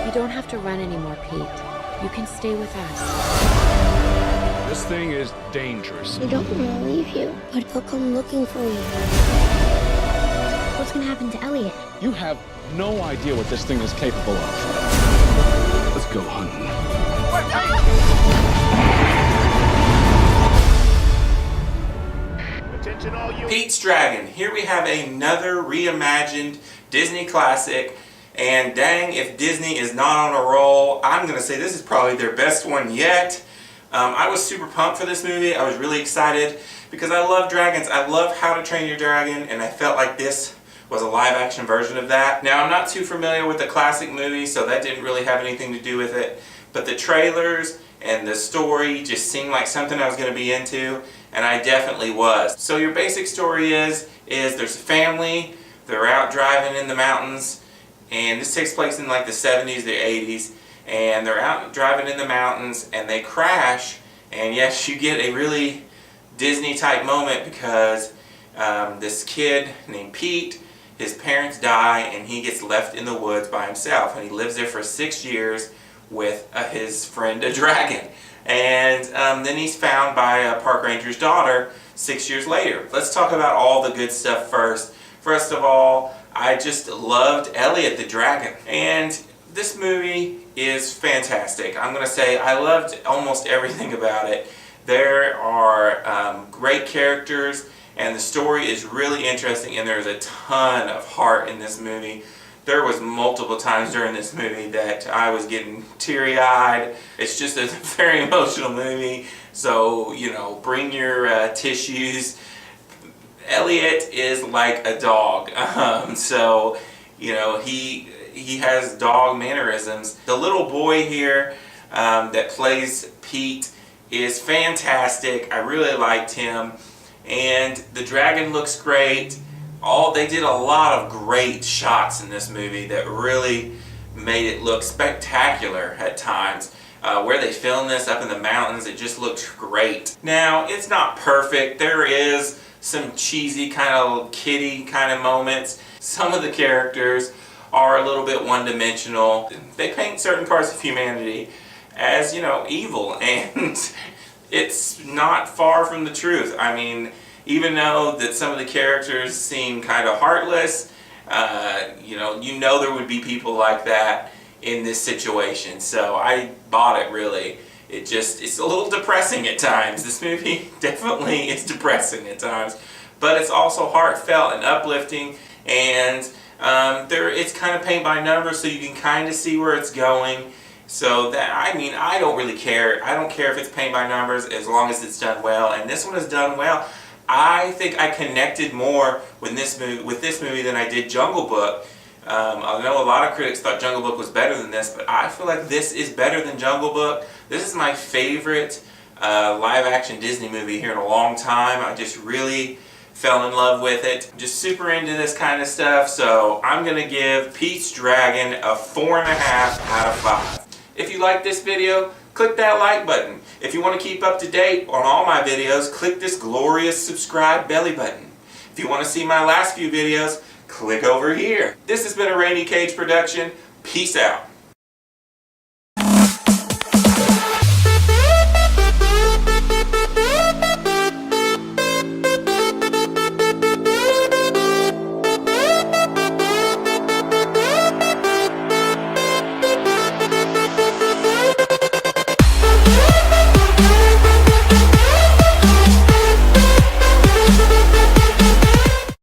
You don't have to run anymore, Pete. You can stay with us. This thing is dangerous. We don't want to leave you, but they'll come looking for you. What's gonna happen to Elliot? You have no idea what this thing is capable of. Let's go hunting. Attention all you. Pete's Dragon. Here we have another reimagined Disney classic, and dang if Disney is not on a roll. I'm going to say this is probably their best one yet. I was super pumped for this movie. I was really excited because I love dragons. I love How to Train Your Dragon, and I felt like this was a live action version of that. Now, I'm not too familiar with the classic movie, so that didn't really have anything to do with it, but the trailers and the story just seemed like something I was going to be into, and I definitely was. So your basic story is there's a family, they're out driving in the mountains, and this takes place in like the 70s, the 80s, and they're out driving in the mountains and they crash, and yes, you get a really Disney type moment because this kid named Pete, his parents die and he gets left in the woods by himself, and he lives there for 6 years with his friend a dragon, and then he's found by a park ranger's daughter 6 years later. Let's talk about all the good stuff first. First of all, I just loved Elliot the dragon, and this movie is fantastic. I'm going to say I loved almost everything about it. There are great characters, and the story is really interesting, and there's a ton of heart in this movie. There was multiple times during this movie that I was getting teary-eyed. It's just a very emotional movie, so, you know, bring your tissues. Elliot is like a dog, so, you know, he has dog mannerisms. The little boy here that plays Pete is fantastic. I really liked him, and the dragon looks great. They did a lot of great shots in this movie that really made it look spectacular at times. Where they filmed this up in the mountains, it just looked great. Now, it's not perfect. There is some cheesy kind of kiddie kind of moments. Some of the characters are a little bit one-dimensional. They paint certain parts of humanity as, you know, evil, and it's not far from the truth. I mean, even though that some of the characters seem kind of heartless, you know there would be people like that in this situation. So I bought it, really. It's a little depressing at times. This movie definitely is depressing at times, but it's also heartfelt and uplifting, and it's kind of paint by numbers, so you can kind of see where it's going. So that, I mean, I don't really care. I don't care if it's paint by numbers as long as it's done well, and this one is done well. I think I connected more with this movie than I did Jungle Book. I know a lot of critics thought Jungle Book was better than this, but I feel like this is better than Jungle Book. This is my favorite live-action Disney movie here in a long time. I just really fell in love with it. Just super into this kind of stuff, so I'm going to give Pete's Dragon a 4.5 out of 5. If you like this video, click that like button. If you want to keep up to date on all my videos, click this glorious subscribe belly button. If you want to see my last few videos, click over here. This has been a Rainy Cage production. Peace out.